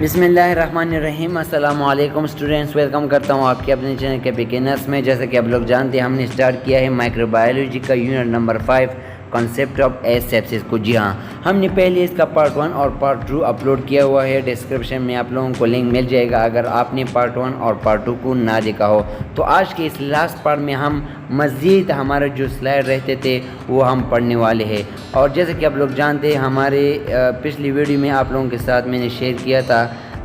बिस्मिल्लाहिर्रहमानिर्रहीम। अस्सलाम वालेकुम स्टूडेंट्स, वेलकम करता हूँ आपके अपने चैनल के बिगिनर्स में। जैसा कि आप लोग जानते हैं, हमने स्टार्ट किया है माइक्रोबायोलॉजी का unit number 5 concept of asepsis को। जी हाँ, हमने पहले इसका पार्ट 1 और पार्ट 2 अपलोड किया हुआ है। डिस्क्रिप्शन में आप लोगों को लिंक मिल जाएगा अगर आपने पार्ट 1 और पार्ट 2 को ना देखा हो। तो आज के इस लास्ट पार्ट में हम मज़ीद हमारे जो स्लाइड रहते थे वो हम पढ़ने वाले हैं। और जैसे कि आप लोग जानते हैं, हमारे पिछली वीडियो में आप लोगों के साथ मैंने शेयर किया था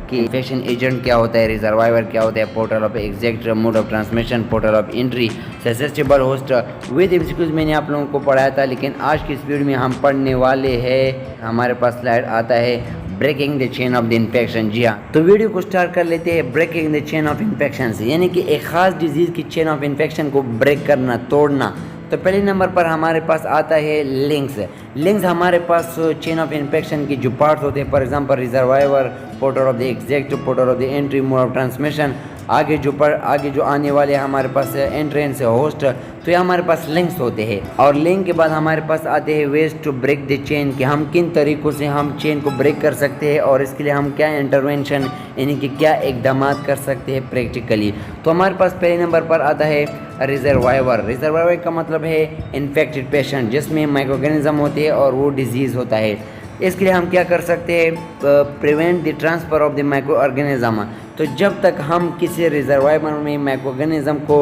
कि इन्फेक्शन एजेंट क्या होता है, रिजर्वायर क्या होता है, portal of exact mode of transmission, portal of entry, susceptible host with MCQs मैंने आप लोगों को पढ़ाया था। लेकिन आज की इस वीडियो में हम पढ़ने वाले हैं, हमारे पास स्लाइड आता है breaking the chain of the infection. जी हाँ, तो वीडियो को स्टार्ट कर लेते हैं breaking the chain of infection से, यानी कि एक ख़ास डिजीज़ की चेन ऑफ इन्फेक्शन को ब्रेक करना, तोड़ना। तो पहले नंबर पर हमारे पास आता है लिंक्स। लिंक्स हमारे पास चेन ऑफ इन्फेक्शन की जो पार्ट्स होते हैं, for example reservoir, portal of the exact, portal of the entry, mode of transmission, आगे जो आने वाले हमारे पास एंट्रेंस होस्ट, तो ये हमारे पास लिंक्स होते हैं। और लिंक के बाद हमारे पास आते हैं ways to break the chain, कि हम किन तरीक़ों से हम चेन को ब्रेक कर सकते हैं और इसके लिए हम क्या इंटरवेंशन यानी कि क्या इकदाम कर सकते हैं प्रैक्टिकली। तो हमारे पास पहले नंबर पर आता है रिजर्वायर। रिजर्वायर का मतलब है इन्फेक्टेड पेशेंट, जिसमें माइक्रोऑर्गेनिज्म होते हैं और वो डिजीज़ होता है। इसके लिए हम क्या कर सकते हैं, prevent the transfer of the micro organism. तो जब तक हम किसी रिजर्वायर में माइक्रो ऑर्गेनिज्म को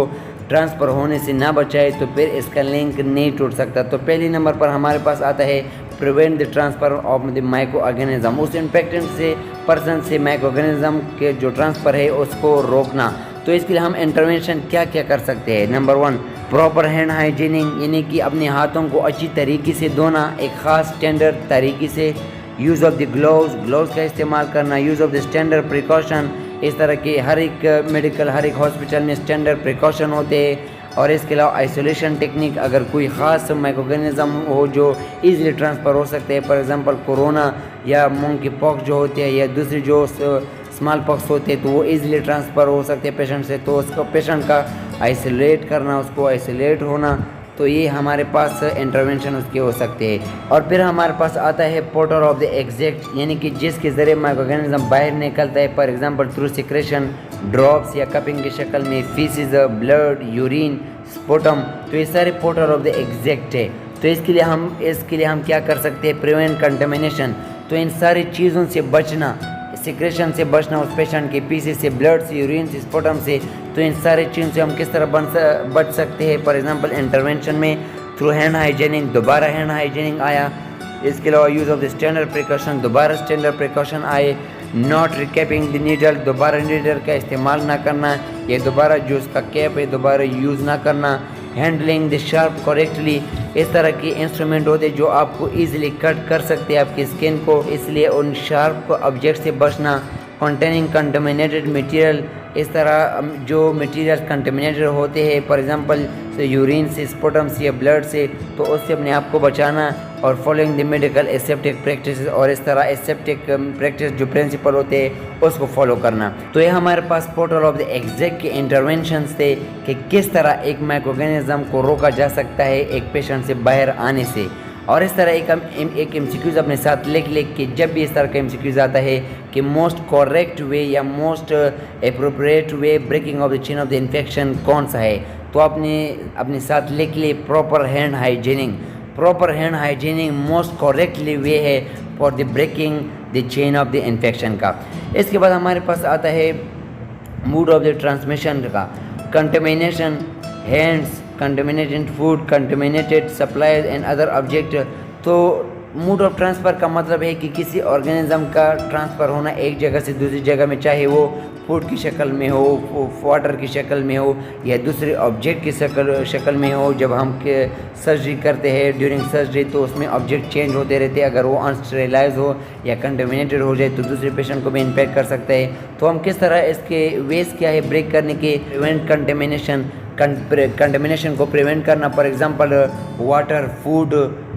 ट्रांसफ़र होने से ना बचाए तो फिर इसका लिंक नहीं टूट सकता। तो पहले नंबर पर हमारे पास आता है prevent the transfer of the micro organism, उस इन्फेक्टेड से पर्सन से माइक्रो ऑर्गेनिज्म के जो ट्रांसफ़र है उसको रोकना। तो इसके लिए हम इंटरवेंशन क्या क्या कर सकते हैं। नंबर 1, प्रॉपर हैंड हाइजीनिंग, यानी कि अपने हाथों को अच्छी तरीके से धोना, एक ख़ास स्टैंडर्ड तरीके से। यूज़ ऑफ द ग्लोव्स का इस्तेमाल करना, use of the standard precaution. इस तरह के हर एक हॉस्पिटल में स्टैंडर्ड प्रिकॉशन होते हैं। और इसके अलावा आइसोलेशन टेक्निक, अगर कोई ख़ास माइक्रोऑर्गेनिज्म हो जो ईज़िली ट्रांसफ़र हो सकते हैं, फॉर एग्जांपल कोरोना या मंकी पॉक्स जो होते हैं या दूसरी जो स्मॉल पॉक्स होते हैं, तो वो इजीली ट्रांसफ़र हो सकते हैं पेशेंट से। तो उसको पेशेंट का आइसोलेट करना, उसको आइसोलेट होना, तो ये हमारे पास इंटरवेंशन उसके हो सकते हैं। और फिर हमारे पास आता है पोर्टल ऑफ द एग्जैक्ट, यानी कि जिसके ज़रिए माइक्रोऑर्गेनिज्म बाहर निकलता है, for example through secretion, drops या कपिंग की शक्ल में, फीसिस, ब्लड, यूरिन, स्पोटम। तो ये सारे पोर्टल ऑफ द एग्जैक्ट है। तो इसके लिए हम क्या कर सकते हैं, प्रिवेंट कंटेमिनेशन। तो इन सारी चीज़ों से बचना, सिक्रेशन से बचना, उस पेशेंट के पीसीस से, ब्लड से, यूरिन से, स्पोटम से। तो इन सारे चीज़ों से हम किस तरह बच सकते हैं, फॉर एग्जांपल इंटरवेंशन में थ्रू हैंड हाइजीनिंग, दोबारा हैंड हाइजीनिंग आया। इसके अलावा use of the standard precaution, दोबारा स्टैंडर्ड प्रिकॉशन आए। नॉट रिकैपिंग द नीडल, दोबारा नीडल का इस्तेमाल ना करना, या दोबारा जो उसका कैप है दोबारा यूज़ ना करना। हैंडलिंग द शार्प करेक्टली, इस तरह के इंस्ट्रूमेंट होते जो आपको इजीली कट कर सकते हैं आपकी स्किन को, इसलिए उन शार्प ऑब्जेक्ट से बचना। कंटेनिंग कंटेमिनेटेड मटेरियल, इस तरह जो मटेरियल कंटेमिनेटेड होते हैं, फॉर एग्जांपल यूरिन से, स्पोटम से या ब्लड से, तो उससे अपने आप को बचाना। और following the medical aseptic practice, और इस तरह एसेप्टिक प्रैक्टिस जो प्रिंसिपल होते हैं उसको फॉलो करना। तो ये हमारे पास पोर्टल ऑफ द एग्जैक्ट के इंटरवेंशंस थे कि किस तरह एक माइक्रोऑर्गेनिज्म को रोका जा सकता है एक पेशेंट से बाहर आने से। और इस तरह एक एमसीक्यूज़ अपने साथ लिख के, जब भी इस तरह का एमसीक्यूज़ आता है कि मोस्ट करेक्ट वे या most appropriate way breaking of the chain of the infection कौन सा है, तो अपने साथ लिख ले proper hand hygiening. Proper hand hygiening most correctly way है for the breaking the chain of the infection का। इसके बाद हमारे पास आता है मोड ऑफ द ट्रांसमिशन का, contamination hands, contaminated food, contaminated supplies and other object। तो मोड ऑफ ट्रांसफ़र का मतलब है कि किसी ऑर्गेनिज्म का ट्रांसफ़र होना एक जगह से दूसरी जगह में, चाहे वो फूड की शक्ल में हो, वाटर की शक्ल में हो, या दूसरे ऑब्जेक्ट की शक्ल में हो। जब हम सर्जरी करते हैं, ड्यूरिंग सर्जरी, तो उसमें ऑब्जेक्ट चेंज होते रहते हैं। अगर वो अनस्टेरिलाइज हो या कंटेमिनेटेड हो जाए तो दूसरे पेशेंट को भी इन्फेक्ट कर सकता है। तो हम किस तरह इसके वेज क्या है ब्रेक करने के, प्रिवेंट कंटेमिनेशन को प्रिवेंट करना, फॉर एग्जांपल वाटर, फूड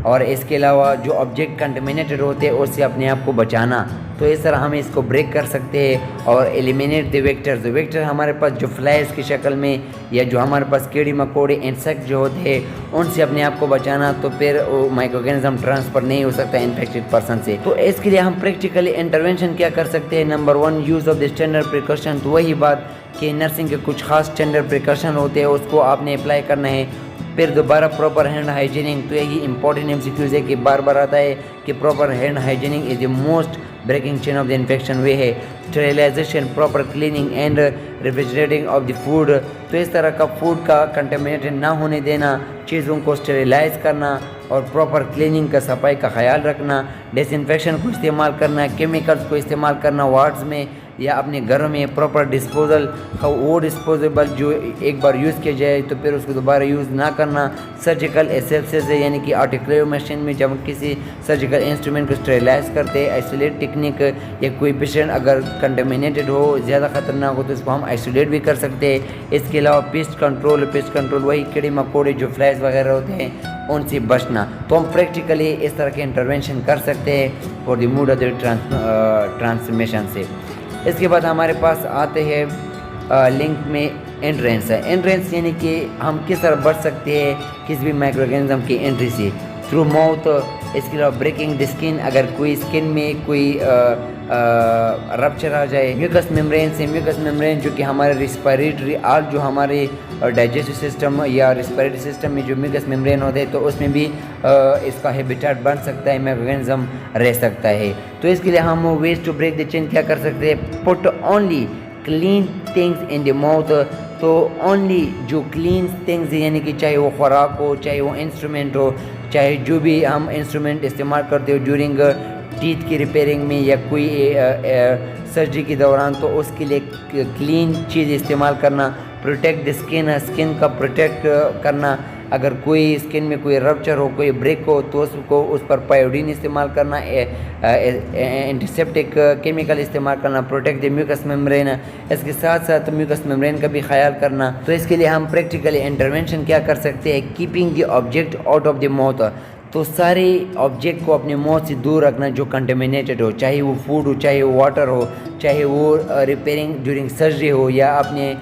और इसके अलावा जो ऑब्जेक्ट कंटेमिनेटेड होते हैं उससे अपने आप को बचाना। तो इस तरह हम इसको ब्रेक कर सकते हैं और एलिमिनेट द वेक्टर्स। वेक्टर हमारे पास जो फ्लाइज की शक्ल में या जो हमारे पास कीड़े मकोड़े इंसेक्ट जो होते हैं उनसे अपने आप को बचाना, तो फिर वो माइक्रोऑर्गेनिज्म ट्रांसफ़र नहीं हो सकता इन्फेक्टेड पर्सन से। तो इसके लिए हम प्रैक्टिकली इंटरवेंशन क्या कर सकते हैं। Number 1, use of the standard precaution. तो वही बात कि नर्सिंग के कुछ खास स्टैंडर्ड प्रिकॉशन होते हैं उसको आपने अप्लाई करना है। फिर दोबारा प्रॉपर हैंड हाइजीनिंग। तो यही इंपॉर्टेंट एमसीक्यूज़ है कि बार बार आता है कि proper hand hygiening is the most breaking chain of the infection way है। Sterilisation, proper cleaning and refrigerating of the food. तो इस तरह का फूड का कंटेमिनेटेड ना होने देना, चीज़ों को स्टेरिलाइज करना और प्रॉपर क्लीनिंग का, सफाई का ख्याल रखना, डिसइंफेक्शन को इस्तेमाल करना, केमिकल्स को इस्तेमाल करना वार्ड्स में या अपने घरों में, प्रॉपर डिस्पोजल वो डिस्पोजेबल जो एक बार यूज़ किया जाए तो फिर उसको दोबारा यूज़ ना करना। सर्जिकल एसेप्सिस है, यानी कि आर्टिकुलर मशीन में जब किसी सर्जिकल इंस्ट्रूमेंट को स्टेरिलाइज करते हैं, आइसोलेट टेक्निक या कोई पेशेंट अगर कंटेमिनेटेड हो, ज़्यादा ख़तरनाक हो तो इसको हम आइसोलेट भी कर सकते हैं। इसके अलावा पेस्ट कंट्रोल वही कीड़े मकोड़े जो फ्लाइज वगैरह होते हैं उनसे बचना। तो हम प्रैक्टिकली इस तरह के इंटरवेंशन कर सकते हैं for the mood off the transformation से। इसके बाद हमारे पास आते हैं लिंक में एंट्रेंस है। एंट्रेंस यानी कि हम किस तरह बच सकते हैं किसी भी माइक्रोऑर्गेनिज्म की एंट्री से, थ्रू माउथ। इसके अलावा ब्रेकिंग द स्किन, अगर कोई स्किन में कोई रप्चर आ जाए। म्यूकस मेम्ब्रेन से, म्यूकस मेम्ब्रेन जो कि हमारे रिस्पायरेटरी जो हमारे डाइजेस्टिव सिस्टम या रिस्पायरेटरी सिस्टम में जो म्यूकस मेम्ब्रेन होते हैं तो उसमें भी इसका हैबिटेट बन सकता है, माइक्रोऑर्गेनिज्म रह सकता है। तो इसके लिए हम ways to break the chain क्या कर सकते हैं, put only clean things in the mouth. तो ओनली जो क्लीन थिंग्स यानी कि चाहे वो खुराक हो, चाहे वो इंस्ट्रूमेंट हो, चाहे जो भी हम इंस्ट्रूमेंट इस्तेमाल करते हो ड्यूरिंग टीथ की रिपेयरिंग में या कोई सर्जरी के दौरान, तो उसके लिए क्लीन चीज़ इस्तेमाल करना। प्रोटेक्ट द स्किन का प्रोटेक्ट करना। अगर कोई स्किन में कोई रप्चर हो, कोई ब्रेक हो तो उसको उस पर पायोडीन इस्तेमाल करना, एंटीसेप्टिक केमिकल इस्तेमाल करना, प्रोटेक्ट द म्यूकस मेम्ब्रेन। इसके साथ साथ म्यूकस मेम्ब्रेन का भी ख्याल करना। तो इसके लिए हम प्रैक्टिकली इंटरवेंशन क्या कर सकते हैं, keeping the object out of the mouth. तो सारे ऑब्जेक्ट को अपने मुंह से दूर रखना जो कंटेमिनेटेड हो, चाहे वो फूड हो, चाहे वो वाटर हो, चाहे वो रिपेयरिंग ड्यूरिंग सर्जरी हो या अपने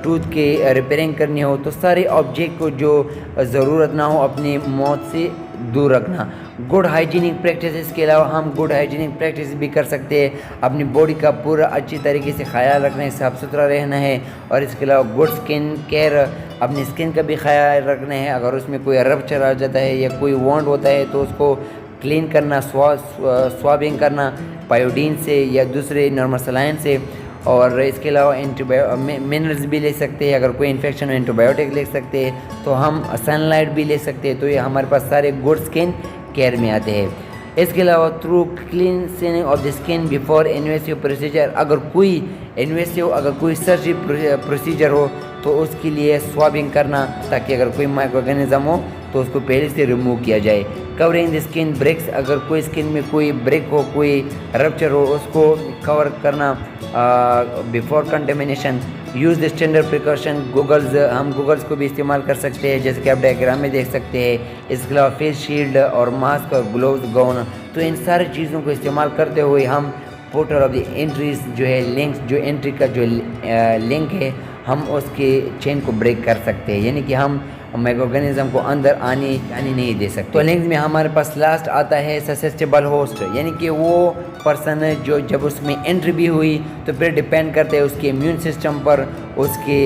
टूथ के रिपेयरिंग करनी हो। तो सारे ऑब्जेक्ट को जो ज़रूरत ना हो अपने मौत से दूर रखना। गुड हाइजीनिक प्रैक्टिस, इसके अलावा हम गुड हाइजीनिक प्रैक्टिस भी कर सकते हैं। अपनी बॉडी का पूरा अच्छी तरीके से ख्याल रखना है, साफ़ सुथरा रहना है। और इसके अलावा गुड स्किन केयर, अपनी स्किन का भी ख्याल रखना है। अगर उसमें कोई रप्चर आ जाता है या कोई वॉन्ड होता है तो उसको क्लीन करना, स्वाबिंग करना पायोडीन से या दूसरे नॉर्मल सलाइन से। और इसके अलावा मिनरल्स भी ले सकते हैं। अगर कोई इन्फेक्शन हो एंटीबायोटिक ले सकते हैं। तो हम सनलाइट भी ले सकते हैं। तो ये हमारे पास सारे गुड स्किन केयर में आते हैं। इसके अलावा through cleansing of the skin before invasive procedure, अगर कोई इन्वेसिव अगर कोई सर्जरी प्रोसीजर हो तो उसके लिए स्वाबिंग करना, ताकि अगर कोई माइक्रोऑर्गेनिज्म हो तो उसको पहले से रिमूव किया जाए। कवरिंग द स्किन ब्रेक्स, अगर कोई स्किन में कोई ब्रेक हो, कोई रप्चर हो, उसको कवर करना before contamination. Use the standard precaution goggles, हम गूगल्स को भी इस्तेमाल कर सकते हैं जैसे कि आप डायग्राम में देख सकते हैं। इसके अलावा फेस शील्ड और मास्क और ग्लोव्स, गाउन। तो इन सारी चीज़ों को इस्तेमाल करते हुए हम पोर्टल ऑफ द एंट्रीज जो है, लिंक्स जो एंट्री का जो लिंक है, हम उसके चेन को ब्रेक कर सकते हैं। यानी कि हम माइक्रोऑर्गेनिज्म को अंदर आने नहीं दे सकते। तो लिंक्स में हमारे पास लास्ट आता है ससेप्टेबल होस्ट, यानी कि वो पर्सन जो जब उसमें एंट्री भी हुई तो फिर डिपेंड करते हैं उसके इम्यून सिस्टम पर, उसके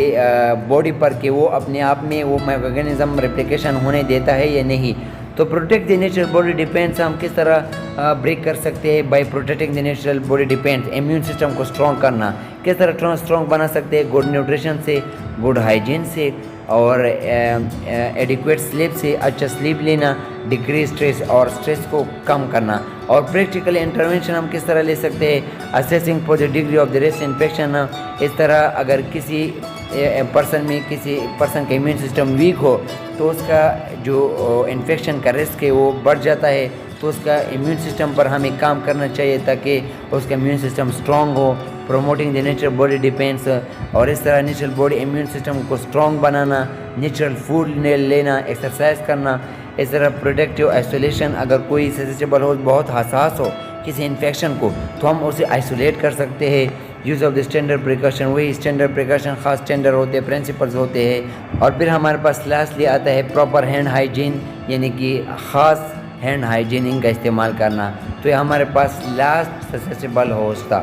बॉडी पर कि वो अपने आप में वो माइक्रोऑर्गेनिज्म रेप्लिकेशन होने देता है या नहीं। तो protect the natural body defences, हम किस तरह ब्रेक कर सकते हैं, by protecting the natural body defences. Immune system को स्ट्रॉन्ग करना, किस तरह स्ट्रॉन्ग बना सकते हैं, गुड न्यूट्रिशन से, गुड हाइजीन से और एडिक्वेट स्लीप से, अच्छा स्लीप लेना, डिक्रीज स्ट्रेस और स्ट्रेस को कम करना। और प्रैक्टिकल इंटरवेंशन हम किस तरह ले सकते हैं, assessing for the degree of the risk infection. इस तरह अगर किसी किसी पर्सन का इम्यून सिस्टम वीक हो तो उसका जो इन्फेक्शन का रिस्क है वो बढ़ जाता है। तो उसका इम्यून सिस्टम पर हमें काम करना चाहिए ताकि उसका इम्यून सिस्टम स्ट्रॉन्ग हो। Promoting the natural body depends, और इस तरह नेचुरल बॉडी इम्यून सिस्टम को स्ट्रॉन्ग बनाना, नेचुरल फूड लेना, एक्सरसाइज करना, इस तरह प्रोटेक्टिव आइसोलेशन, अगर कोई ससेप्टेबल हो, बहुत हसास हो किसी इन्फेक्शन को, तो हम उसे आइसोलेट कर सकते हैं। Use of the standard precaution, वही स्टैंडर्ड प्रिकॉशन ख़ास स्टैंडर्ड होते हैं, प्रिंसिपल्स होते हैं। और फिर हमारे पास लास्टली आता है प्रॉपर हैंड हाइजीन, यानी कि ख़ास हैंड हाइजीनिंग का इस्तेमाल करना। तो ये हमारे पास लास्ट ससेप्टेबल होस्ट था।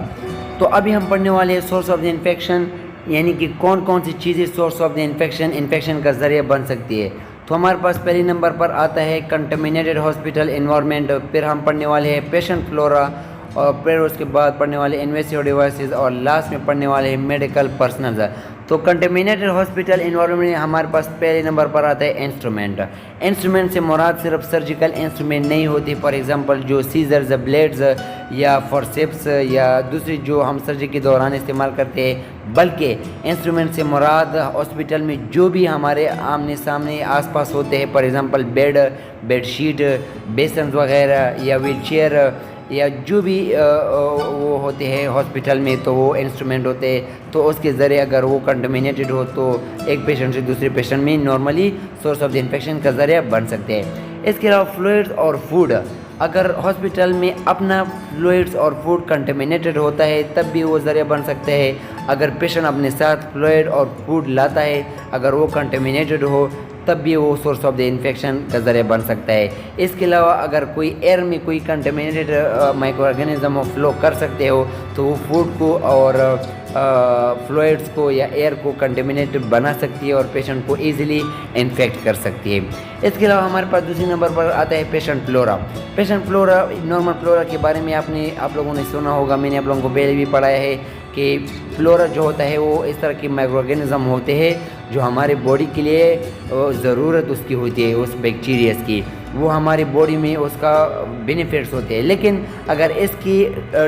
तो अभी हम पढ़ने वाले हैं सोर्स ऑफ द इन्फेक्शन, यानी कि कौन कौन सी चीज़ें सोर्स ऑफ द इन्फेक्शन का ज़रिया बन सकती है। तो हमारे पास पहले नंबर पर आता है कंटेमिनेटेड हॉस्पिटल एनवायरनमेंट, फिर हम पढ़ने वाले हैं पेशेंट फ्लोरा, और फिर उसके बाद पढ़ने वाले इन्वेसिव डिवाइसेस, और लास्ट में पढ़ने वाले हैं मेडिकल पर्सनल। तो कंटेमिनेटेड हॉस्पिटल एनवायरनमेंट हमारे पास पहले नंबर पर आता है इंस्ट्रूमेंट। इंस्ट्रूमेंट से मुराद सिर्फ सर्जिकल इंस्ट्रूमेंट नहीं होती, फॉर एग्जांपल जो सीजर्स, ब्लेड्स या फॉरसेप्स या दूसरी जो हम सर्जरी के दौरान इस्तेमाल करते हैं, बल्कि इंस्ट्रूमेंट से मुराद हॉस्पिटल में जो भी हमारे आमने सामने आसपास होते हैं, फॉर एग्जांपल बेडशीट, बेसन वगैरह या व्हील चेयर या जो भी वो होते हैं हॉस्पिटल में, तो वो इंस्ट्रूमेंट होते हैं। तो उसके ज़रिए अगर वो कंटेमिनेटेड हो तो एक पेशेंट से दूसरे पेशेंट में normally source of the infection का ज़रिया बन सकते हैं। इसके अलावा फ्लूइड्स और फूड, अगर हॉस्पिटल में अपना फ्लूइड्स और फूड कंटेमिनेटेड होता है तब भी वो ज़रिया बन सकते हैं। अगर पेशेंट अपने साथ फ्लूइड और फूड लाता है, अगर वो कंटेमिनेटेड हो तब भी वो सोर्स ऑफ द इन्फेक्शन का ज़रिया बन सकता है। इसके अलावा अगर कोई एयर में कोई कंटेमिनेटेड माइक्रो ऑर्गेनिज्म हो फ्लो कर सकते हो, तो वो फूड को और फ्लूइड्स को या एयर को कंटेमिनेटेड बना सकती है और पेशेंट को ईजिली इन्फेक्ट कर सकती है। इसके अलावा हमारे पास दूसरे नंबर पर आता है patient flora. Patient flora, normal flora के बारे में आप लोगों ने सुना होगा, मैंने आप लोगों को पहले भी पढ़ाया है कि फ्लोरा जो होता है वो इस तरह के माइक्रो ऑर्गेनिज्म होते हैं जो हमारे बॉडी के लिए ज़रूरत उसकी होती है, उस बैक्टीरियाज की, वो हमारी बॉडी में उसका बेनिफिट्स होते हैं। लेकिन अगर इसकी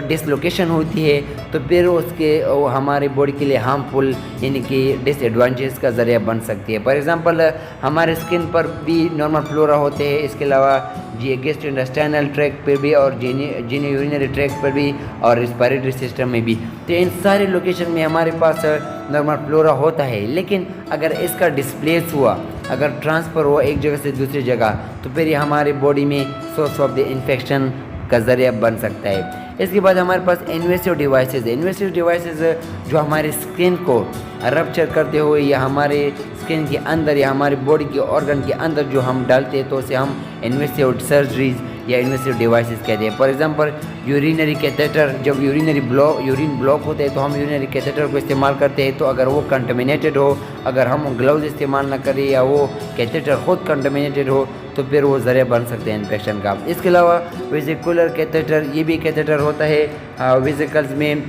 डिसलोकेशन होती है तो फिर उसके हमारे बॉडी के लिए हार्मफुल, यानी कि डिसएडवांटेज का ज़रिया बन सकती है। फॉर एग्जांपल हमारे स्किन पर भी नॉर्मल फ्लोरा होते हैं, इसके अलावा गैस्ट्रोइंटेस्टाइनल ट्रैक्ट पर भी और जीनो यूरिनरी ट्रैक्ट पर भी और रिस्पायरेटरी सिस्टम में भी। तो इन सारे लोकेशन में हमारे पास नॉर्मल फ्लोरा होता है। लेकिन अगर इसका डिस्प्लेस हुआ, अगर ट्रांसफ़र हुआ एक जगह से दूसरी जगह, तो फिर ये हमारी बॉडी में सोर्स ऑफ द इन्फेक्शन का ज़रिया बन सकता है। इसके बाद हमारे पास इन्वेसिव डिवाइसेस है। इन्वेसिव डिवाइसेस जो हमारे स्किन को रप्चर करते हुए या हमारे स्किन के अंदर या हमारी बॉडी के ऑर्गन के अंदर जो हम डालते हैं, तो उसे हम इन्वेसिव सर्जरीज या इन्वेसिव डिवाइसेस कहते हैं। फॉर एग्जांपल यूरिनरी कैथेटर, जब यूरिन ब्लॉक होते हैं तो हम यूरिनरी कैथेटर को इस्तेमाल करते हैं। तो अगर वो कंटेमिनेटेड हो, अगर हम ग्लव्स इस्तेमाल ना करें या वो कैथेटर खुद कंटेमिनेटेड हो, तो फिर वो ज़रिया बन सकते हैं इन्फेक्शन का। इसके अलावा वेजिकुलर कैथेटर, ये भी कैथेटर होता है वेजिकल्स में,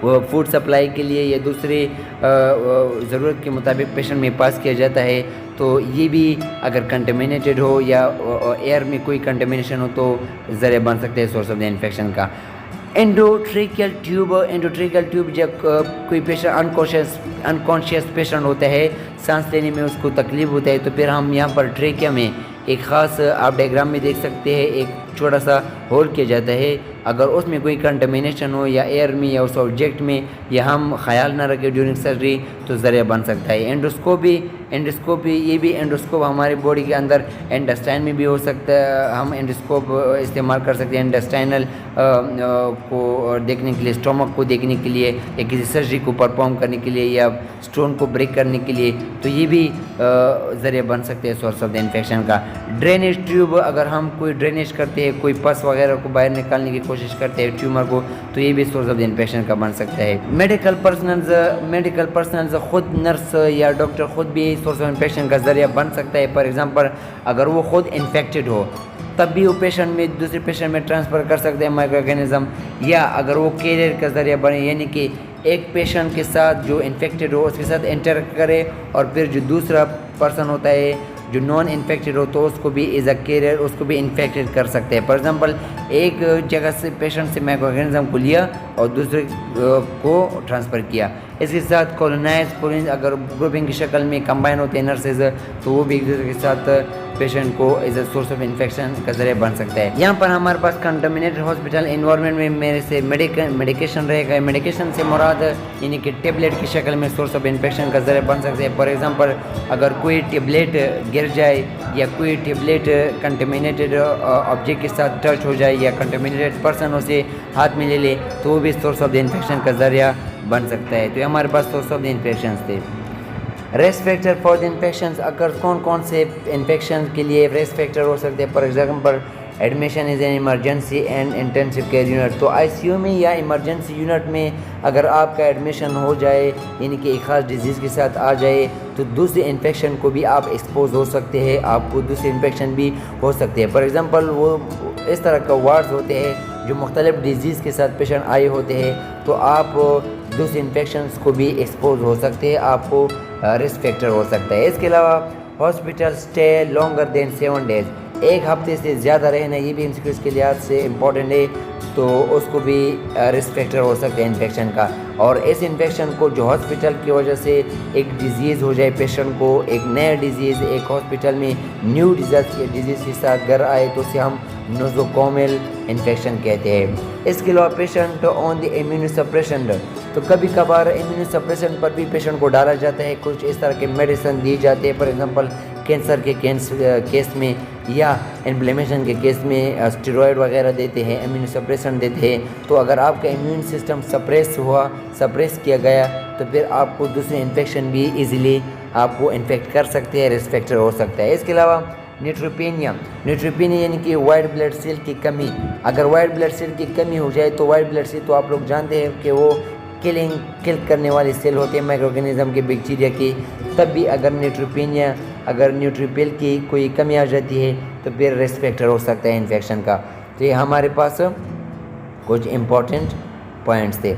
वो फूड सप्लाई के लिए या दूसरे ज़रूरत के मुताबिक पेशेंट में पास किया जाता है। तो ये भी अगर कंटेमिनेटेड हो या एयर में कोई कंटेमिनेशन हो तो ज़रिया बन सकते हैं सोर्स ऑफ द इन्फेक्शन का। एंडोट्रेकियल ट्यूब, जब कोई पेशेंट अनकॉन्शियस पेशेंट होता है, सांस लेने में उसको तकलीफ़ होता है, तो फिर हम यहाँ पर ट्रेकिया में एक ख़ास, आप डायग्राम में देख सकते हैं, एक छोटा सा होल किया जाता है। अगर उसमें कोई कंटेमिनेशन हो या एयर में या उस ऑब्जेक्ट में, या हम ख्याल ना रखें ड्यूरिंग सर्जरी, तो ज़रिया बन सकता है। एंडोस्कोप ये भी एंडोस्कोप हमारी बॉडी के अंदर इंटेस्टाइन में भी हो सकता है। हम एंडोस्कोप इस्तेमाल कर सकते हैं इंटेस्टाइनल को देखने के लिए, स्टोमक को देखने के लिए, या किसी सर्जरी को परफॉर्म करने के लिए, या स्टोन को ब्रेक करने के लिए। तो ये भी ज़रिया बन सकते हैं सोर्स ऑफ द इन्फेक्शन का। ड्रेनेज ट्यूब, अगर हम कोई ड्रेनेज करते हैं, कोई पस वगैरह को बाहर निकालने की कोशिश करते हैं ट्यूमर को, तो ये भी सोर्स ऑफ द इन्फेक्शन का बन सकता है। मेडिकल पर्सनल्स खुद नर्स या डॉक्टर खुद भी सोर्स ऑफ इन्फेक्शन का ज़रिया बन सकता है। फॉर एग्जांपल अगर वो खुद इन्फेक्टेड हो तब भी वो पेशेंट में दूसरे पेशेंट में ट्रांसफ़र कर सकते हैं माइक्रो ऑर्गेनिज्म, या अगर वो कैरियर का ज़रिया बने, यानी कि एक पेशेंट के साथ जो इन्फेक्टेड हो उसके साथ इंटरेक्ट करे और फिर जो दूसरा पर्सन होता है जो नॉन इन्फेक्टेड हो तो उसको भी एज अ कैरियर उसको भी इन्फेक्टेड कर सकते हैं। फॉर एग्जांपल एक जगह से पेशेंट से माइक्रो ऑर्गेनिज्म को लिया और दूसरे को ट्रांसफ़र किया। इसके साथ कॉलोनाइज अगर ग्रुपिंग की शक्ल में कंबाइन होते हैं नर्सेज, तो वो भी एक दूसरे के साथ पेशेंट को as a source of infection का जरिए बन सकता है। यहाँ पर हमारे पास कंटामिनेटेड हॉस्पिटल इन्वायरमेंट में मेरे से मेडिकेशन रहेगा। मेडिकेशन से मुराद यानी कि टेबलेट की शक्ल में सोर्स ऑफ इन्फेक्शन का जरिए बन सकते हैं। फॉर एग्जांपल अगर कोई टेबलेट गिर जाए या कोई टेबलेट कंटामिनेटेड ऑब्जेक्ट के साथ टच हो जाए या कंटामिनेटेड पर्सन उसे हाथ में ले ले, तो वो भी सोर्स ऑफ द इन्फेक्शन का जरिया बन सकता है। तो हमारे पास सोर्स ऑफ द इन्फेक्शन थे। Risk factor for the infection, अगर कौन कौन से इन्फेक्शन के लिए रिस्क फैक्टर हो सकते हैं। For example admission is an emergency and intensive care unit, तो आईसीयू में या इमरजेंसी यूनिट में अगर आपका एडमिशन हो जाए यानी कि एक ख़ास डिजीज़ के साथ आ जाए, तो दूसरे इन्फेक्शन को भी आप एक्सपोज हो सकते हैं, आपको दूसरे इन्फेक्शन भी हो सकते हैं। फॉर एग्ज़ाम्पल वो इस तरह का वार्ड्स होते हैं जो मुख्तलिफ डिजीज़ के साथ पेशेंट आए होते हैं, तो आप दूसरे इन्फेक्शंस को भी एक्सपोज हो सकते हैं, आपको रिस्क फैक्टर हो सकता है। इसके अलावा hospital stay longer than 7 days, एक हफ्ते से ज़्यादा रहना, ये भी एमसीक्यूज़ के लिहाज से इम्पॉर्टेंट है, तो उसको भी रिस्क फैक्टर हो सकता है इन्फेक्शन का। और इस इन्फेक्शन को जो हॉस्पिटल की वजह से एक डिजीज़ हो जाए पेशेंट को, एक नया डिजीज़ एक हॉस्पिटल में न्यू डिजीज़ के साथ घर आए, तो उसे हम नोज़ोकोमियल इन्फेक्शन कहते हैं। इसके अलावा patient on the immuno suppression, तो कभी कभार इम्यूनो सप्रेशन पर भी पेशेंट को डाला जाता है, कुछ इस तरह के मेडिसिन दी जाती है। फॉर एग्जांपल कैंसर के केस में या इन्फ्लेमेशन के केस में स्टेरॉयड वगैरह देते हैं, इम्यूनो सप्रेशन देते हैं। तो अगर आपका इम्यून सिस्टम सप्रेस किया गया, तो फिर आपको दूसरे इन्फेक्शन भी इजीली आपको इन्फेक्ट कर सकते हैं, रिस्क फैक्टर हो सकता है। इसके अलावा न्यूट्रोपेनिया यानी कि वाइट ब्लड सेल की कमी, अगर वाइट ब्लड सेल की कमी हो जाए, तो वाइट ब्लड सेल तो आप लोग जानते हैं कि वो किल करने वाले सेल होते हैं माइक्रो ऑर्गेनिज्म के, बैक्टीरिया की। तब भी अगर न्यूट्रोपिल की कोई कमी आ जाती है, तो फिर रिस्क फैक्टर हो सकता है इन्फेक्शन का। तो ये हमारे पास कुछ इम्पॉर्टेंट पॉइंट्स थे।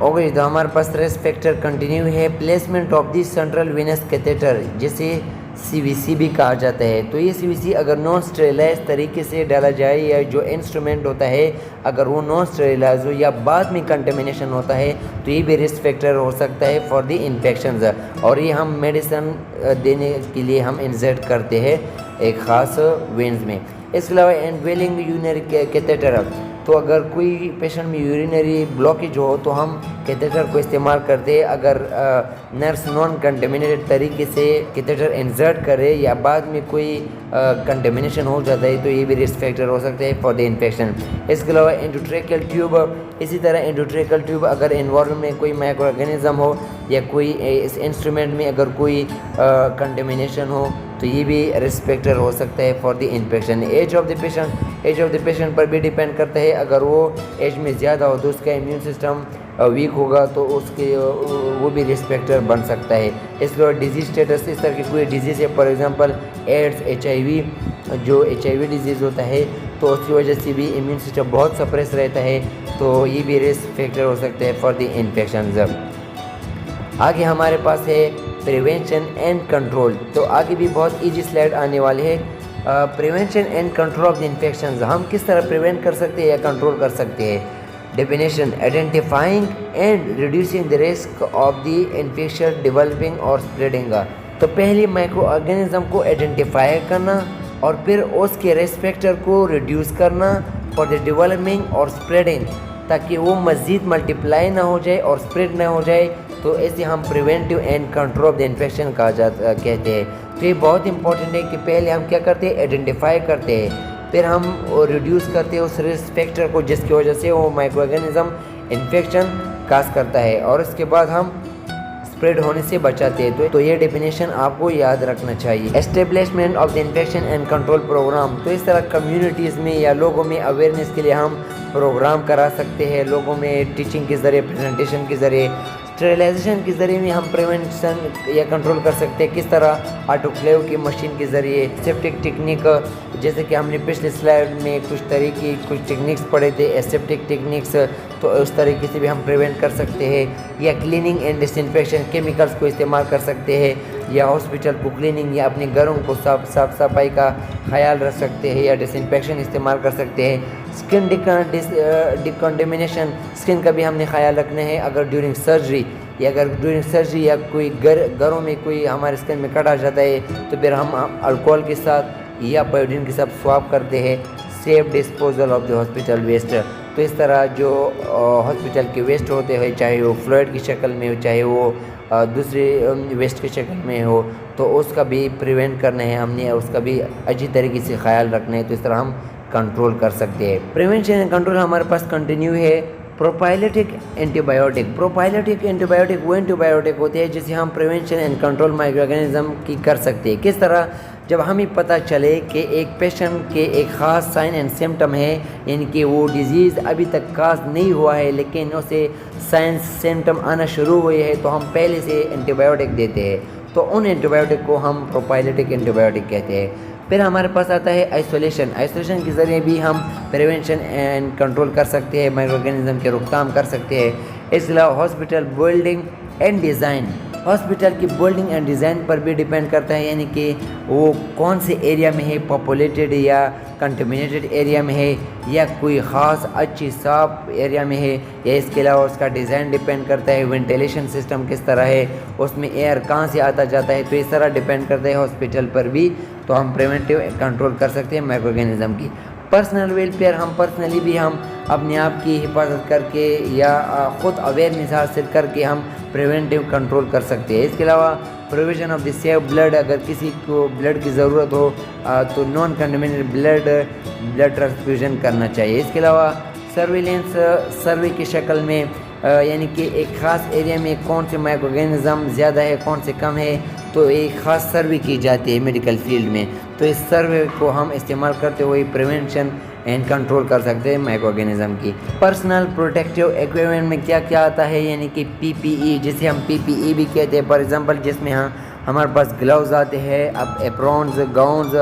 ओके, तो हमारे पास रिस्क फैक्टर कंटिन्यू है। Placement of the central venous catheter, जिसे CVC भी कहा जाता है। तो ये CVC अगर नॉन स्टेरिलाइज तरीके से डाला जाए, या जो इंस्ट्रूमेंट होता है अगर वो नॉन स्टेरिलाइज हो या बाद में कंटेमिनेशन होता है, तो ये भी रिस्क फैक्टर हो सकता है फॉर दी इन्फेक्शंस। और ये हम मेडिसिन देने के लिए हम इंसर्ट करते हैं एक ख़ास वेन्स में। इसके अलावा इनवेलिंग यूरिनरी कैथेटर, तो अगर कोई पेशेंट में यूरिनरी ब्लॉकेज हो, तो हम कैथेटर को इस्तेमाल करते हैं। अगर नर्स नॉन कंटेमिनेटेड तरीके से कैथेटर इंसर्ट करे या बाद में कोई कंटेमिनेशन हो जाता है, तो ये भी रिस्क फैक्टर हो सकते हैं फॉर द इन्फेक्शन। इसके अलावा एंडोट्रेकियल ट्यूब, इसी तरह एंडोट्रेकियल ट्यूब अगर इन्वायरमेंट में कोई माइक्रो ऑर्गेनिज्म हो या कोई इस इंस्ट्रूमेंट में अगर कोई कंटेमिनेशन हो, तो ये भी रिस्क फैक्टर हो सकता है for the infection. Age of the patient पर भी डिपेंड करता है। अगर वो एज में ज़्यादा हो तो उसका इम्यून सिस्टम वीक होगा, तो उसके वो भी रिस्क फैक्टर बन सकता है। इसके अलावा डिजीज़ स्टेटस, इस तरह की कोई डिजीज़ है, फॉर एग्जांपल एड्स, HIV, जो HIV डिजीज़ होता है, तो उसकी वजह से भी इम्यून सिस्टम बहुत सप्रेस रहता है, तो ये भी रिस्क फैक्टर हो सकता है फॉर द इन्फेक्शन। आगे हमारे पास है प्रिवेंशन एंड कंट्रोल, तो आगे भी बहुत ईजी स्लाइड आने वाले हैं। Prevention and control of the infection, हम किस तरह प्रिवेंट कर सकते हैं या कंट्रोल कर सकते हैं। Definition, identifying and reducing the risk of the infection developing और स्प्रेडिंग, तो पहले माइक्रो ऑर्गेनिज्म को आइडेंटिफाई करना और फिर उसके रिस्क फैक्टर को रिड्यूस करना फॉर द डेवलपिंग और स्प्रेडिंग, ताकि वो मज़ीद मल्टीप्लाई ना हो जाए और स्प्रेड ना हो जाए। तो ऐसे हम preventive and control of the infection कहते हैं। तो ये बहुत इंपॉर्टेंट है कि पहले हम क्या करते हैं, आइडेंटिफाई करते हैं, फिर हम रिड्यूस करते हैं उस रिस्क फैक्टर को जिसकी वजह से वो माइक्रो ऑर्गेनिज्म इन्फेक्शन काज करता है, और इसके बाद हम स्प्रेड होने से बचाते हैं। तो ये डेफिनेशन आपको याद रखना चाहिए। Establishment of the infection and control programme, तो इस तरह कम्युनिटीज़ में या लोगों में अवेयरनेस के लिए हम प्रोग्राम करा सकते हैं, लोगों में टीचिंग के ज़रिए, प्रेजेंटेशन के ज़रिए, स्टेरिलाइजेशन के ज़रिए भी हम प्रिवेंशन या कंट्रोल कर सकते हैं। किस तरह, ऑटोक्लेव की मशीन के ज़रिए, सेप्टिक टेक्निक, जैसे कि हमने पिछले स्लाइड में कुछ टेक्निक्स पढ़े थे, एसेप्टिक टेक्निक्स, तो उस तरीके से भी हम प्रिवेंट कर सकते हैं। या क्लीनिंग एंड डिसइंफेक्शन, केमिकल्स को इस्तेमाल कर सकते हैं या हॉस्पिटल को क्लीनिंग या अपने घरों को साफ सफाई का ख्याल रख सकते हैं या डिसइंफेक्शन इस्तेमाल कर सकते हैं। स्किन डिकॉन्टेमिनेशन, स्किन का भी हमने ख्याल रखना है। अगर ड्यूरिंग सर्जरी या कोई घरों में कोई हमारे स्किन में कट आ जाता है तो फिर हम अल्कोहल के साथ या बायोडीन के साथ स्वाब करते हैं। Safe disposal of the hospital waste, तो इस तरह जो हॉस्पिटल के वेस्ट होते हैं, चाहे वो फ्लूइड की शक्ल में हो, चाहे वो दूसरे वेस्ट की शक्ल में हो, तो उसका भी प्रिवेंट करना है हमने, उसका भी अच्छी तरीके से ख्याल रखना है। तो इस तरह हम कंट्रोल कर सकते हैं। प्रिवेंशन एंड कंट्रोल हमारे पास कंटिन्यू है। प्रोपाइलेटिक एंटीबायोटिक वो एंटीबायोटिक होते हैं जिसे हम prevention and control micro organism की कर सकते हैं। किस तरह? जब हमें पता चले कि एक पेशेंट के एक ख़ास साइन एंड सिम्टम है, यानी कि वो डिज़ीज़ अभी तक काज नहीं हुआ है लेकिन उसे साइन सिम्टम आना शुरू हुए हैं, तो हम पहले से एंटीबायोटिक देते हैं। तो उन एंटीबायोटिक को हम प्रोपाइलेटिक एंटीबायोटिक कहते हैं। फिर हमारे पास आता है आइसोलेशन के ज़रिए भी हम प्रिवेंशन एंड कंट्रोल कर सकते हैं, माइक्रो ऑर्गेनिज्म के रोकथाम कर सकते हैं। इसके अलावा hospital building and design, hospital की बिल्डिंग एंड डिज़ाइन पर भी डिपेंड करता है, यानी कि वो कौन से एरिया में है, पॉपुलेटेड या कंटेमिनेटेड एरिया में है या कोई ख़ास अच्छी साफ एरिया में है, या इसके अलावा उसका डिज़ाइन डिपेंड करता है, वेंटिलेशन सिस्टम किस तरह है, उसमें एयर कहाँ से आता जाता है, तो इस तरह डिपेंड करता है हॉस्पिटल पर भी। तो हम प्रिवेंटिव कंट्रोल कर सकते हैं माइक्रो ऑर्गेनिज्म की। पर्सनल वेलफेयर, हम पर्सनली भी हम अपने आप की हिफाजत करके या ख़ुद अवेयरनेस हासिल करके हम प्रिवेंटिव कंट्रोल कर सकते हैं। इसके अलावा provision of the safe blood, अगर किसी को ब्लड की ज़रूरत हो तो नॉन कंटेमिनेटेड ब्लड ट्रांसफ्यूजन करना चाहिए। इसके अलावा सर्विलेंस, सर्वे की शक्ल में यानी कि एक ख़ास एरिया में कौन से माइक्रो ऑर्गेनिज्म ज़्यादा है, कौन से कम है, तो एक ख़ास सर्वे की जाती है मेडिकल फील्ड में। तो इस सर्वे को हम इस्तेमाल करते हुए प्रिवेंशन एंड कंट्रोल कर सकते हैं माइक्रो ऑर्गेनिज्म की। पर्सनल प्रोटेक्टिव इक्विपमेंट में क्या क्या आता है, यानी कि PPE, जिसे हम PPE भी कहते हैं, फॉर एग्जांपल जिसमें हमारे पास ग्लव्स आते हैं, अब एप्रॉन्स, गाउन्स,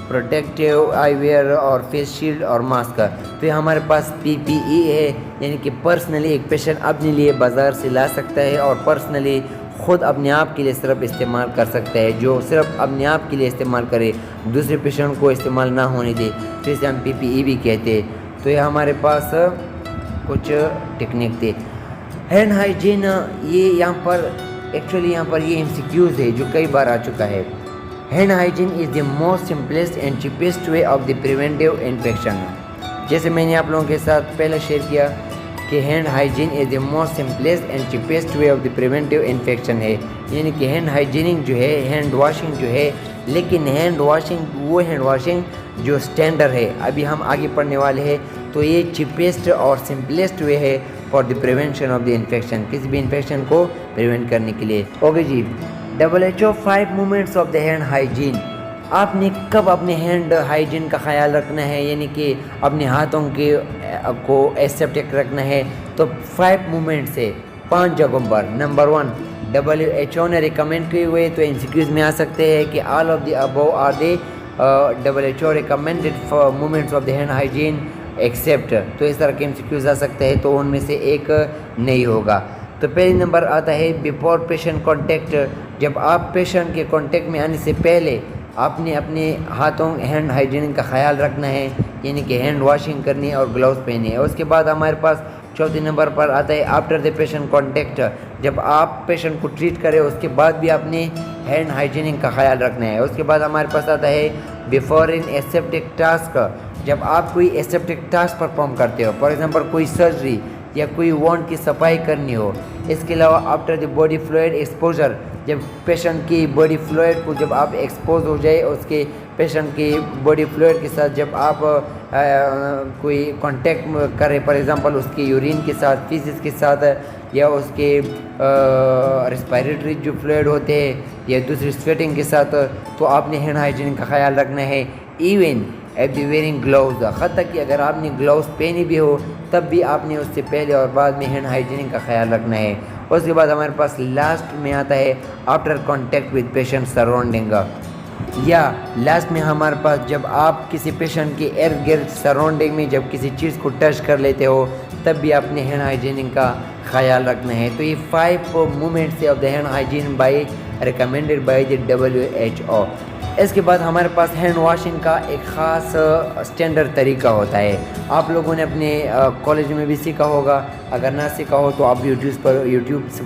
प्रोटेक्टिव आईवेयर और फेस शील्ड और मास्क। तो ये हमारे पास PPE है, यानी कि पर्सनली एक पेशेंट अपने लिए बाज़ार से ला सकता है और पर्सनली ख़ुद अपने आप के लिए सिर्फ इस्तेमाल कर सकता है, जो सिर्फ अपने आप के लिए इस्तेमाल करे, दूसरे पेशेंट को इस्तेमाल ना होने दे, तो इसे हम PPE भी कहते हैं। तो ये हमारे पास कुछ टेक्निक थे। हैंड हाइजीन, ये यहाँ पर ये MCQs है जो कई बार आ चुका है। Hand hygiene is the most simplest and cheapest way of the preventive infection. जैसे मैंने आप लोगों के साथ पहले शेयर किया कि hand hygiene is the most simplest and cheapest way of the preventive infection है, यानी कि हैंड हाइजीनिंग जो है, हैंड वॉशिंग जो है, लेकिन हैंड वॉशिंग जो स्टैंडर्ड है, अभी हम आगे पढ़ने वाले हैं, तो ये चीपेस्ट और सिंपलेस्ट वे है for the prevention of the infection, किसी भी इन्फेक्शन को प्रिवेंट करने के लिए। ओके जी, WHO 5 movements of the hand hygiene. आपने कब अपने हैंड हाइजीन का ख्याल रखना है, यानी कि अपने हाथों को एसेप्टिक रखना है, तो 5 मूवमेंट्स है 5 जगहों पर। नंबर 1, WHO ने रिकमेंड किए हुए, तो MCQs में आ सकते हैं कि all of the above are the WHO recommended for movements of the hand hygiene except, तो इस तरह के MCQs आ सकते हैं, तो उनमें से एक नहीं होगा। तो पहले नंबर आता है बिफोर पेशेंट कॉन्टेक्ट, जब आप पेशेंट के कॉन्टेक्ट में आने से पहले आपने अपने हाथों हैंड हाइजीन का ख्याल रखना है, यानी कि हैंड वॉशिंग करनी है और ग्लव्स पहने हैं। उसके बाद हमारे पास चौथे नंबर पर आता है आफ्टर द पेशेंट कॉन्टेक्ट, जब आप पेशेंट को ट्रीट करें उसके बाद भी आपने हैंड हाइजीन का ख्याल रखना है। उसके बाद हमारे पास आता है बिफोर इन एसेप्टिक टास्क, जब आप कोई एसेप्टिक टास्क परफॉर्म करते हो, फॉर एग्जांपल कोई सर्जरी या कोई वॉन्ड की सफाई करनी हो। इसके अलावा after the body fluid exposure, जब पेशेंट की बॉडी फ्लूइड को जब आप एक्सपोज हो जाए, उसके पेशेंट की बॉडी फ्लूइड के साथ जब आप कोई कांटेक्ट करें, फॉर एग्जांपल उसके यूरिन के साथ, फीसिस के साथ, या उसके रेस्पिरेटरी जो फ्लूइड होते हैं या दूसरी स्वेटिंग के साथ, तो आपने हैंड हाइजीन का ख्याल रखना है। Even at the wearing gloves, ख़त तक कि अगर आपने ग्लव्स पहने भी हो तब भी आपने उससे पहले और बाद में हैंड हाइजीन का ख्याल रखना है। उसके बाद हमारे पास लास्ट में आता है after contact with patient surrounding, या लास्ट में हमारे पास जब आप किसी पेशेंट के इर्द गिर्द सराउंडिंग में जब किसी चीज़ को टच कर लेते हो तब भी आपने हैंड हाइजीन का ख्याल रखना है। तो ये 5 movements of the hand hygiene by recommended by the WHO। इसके बाद हमारे पास हैंड वॉशिंग का एक ख़ास स्टैंडर्ड तरीका होता है। आप लोगों ने अपने कॉलेज में भी सीखा होगा, अगर ना सीखा हो तो आप यूट्यूब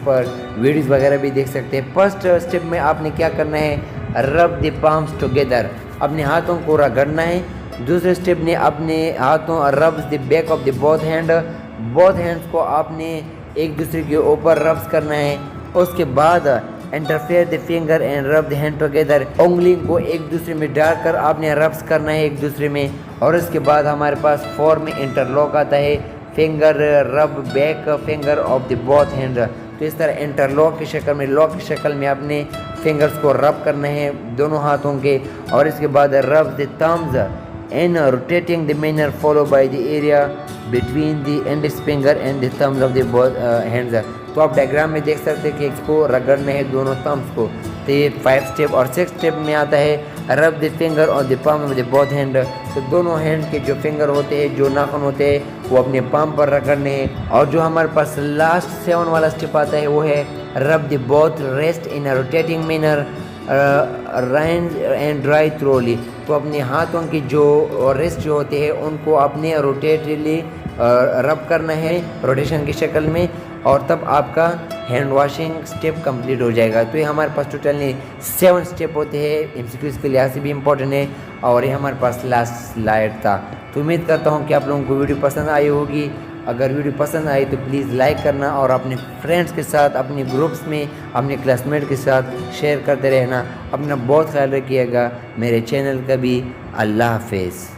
पर वीडियोस वगैरह भी देख सकते हैं। फर्स्ट स्टेप में आपने क्या करना है, रब द पाम्स टुगेदर, अपने हाथों को रगड़ना है। दूसरे स्टेप ने अपने हाथों rubs the back of the both hands को आपने एक दूसरे के ऊपर रब्स करना है। उसके बाद इंटरफेयर द फिंगर एंड रब द हैंड टुगेदर, उंगली को एक दूसरे में डालकर आपने रब्स करना है एक दूसरे में। और इसके बाद हमारे पास फॉर्म में इंटरलॉक आता है, फिंगर रब back finger of the both hand. तो इस तरह इंटरलॉक की शक्ल में, लॉक की शक्ल में अपने फिंगर्स को रब करना है दोनों हाथों के। और इसके बाद रब the thumbs in rotating the manner follow by the area between the index finger and the thumbs of the both hands. तो आप डायग्राम में देख सकते हैं कि इसको रगड़ना है दोनों थम्स को। तो ये 5 स्टेप। और 6 स्टेप में आता है रब द फिंगर और the palm of the both hand. तो दोनों हैंड के जो फिंगर होते हैं, जो नाखून होते हैं, वो अपने पाम पर रगड़ने हैं। और जो हमारे पास लास्ट 7 वाला स्टेप आता है वो है rub the both wrists in a rotating manner rinse and dry thoroughly. तो अपने हाथों की जो रेस्ट जो होते हैं उनको अपने रोटेटली रब करना है रोटेशन की शक्ल में, और तब आपका हैंड वॉशिंग स्टेप कंप्लीट हो जाएगा। तो ये हमारे पास टोटली 7 स्टेप होते हैं। MCQs के लिहाज से भी इम्पोर्टेंट है। और ये हमारे पास लास्ट स्लाइड था। तो उम्मीद करता हूँ कि आप लोगों को वीडियो पसंद आई होगी। अगर वीडियो पसंद आई तो प्लीज़ लाइक करना और अपने फ्रेंड्स के साथ, अपने ग्रुप्स में, अपने क्लासमेट के साथ शेयर करते रहना। अपना बहुत ख्याल रखिएगा। मेरे चैनल का भी। अल्लाह हाफिज़।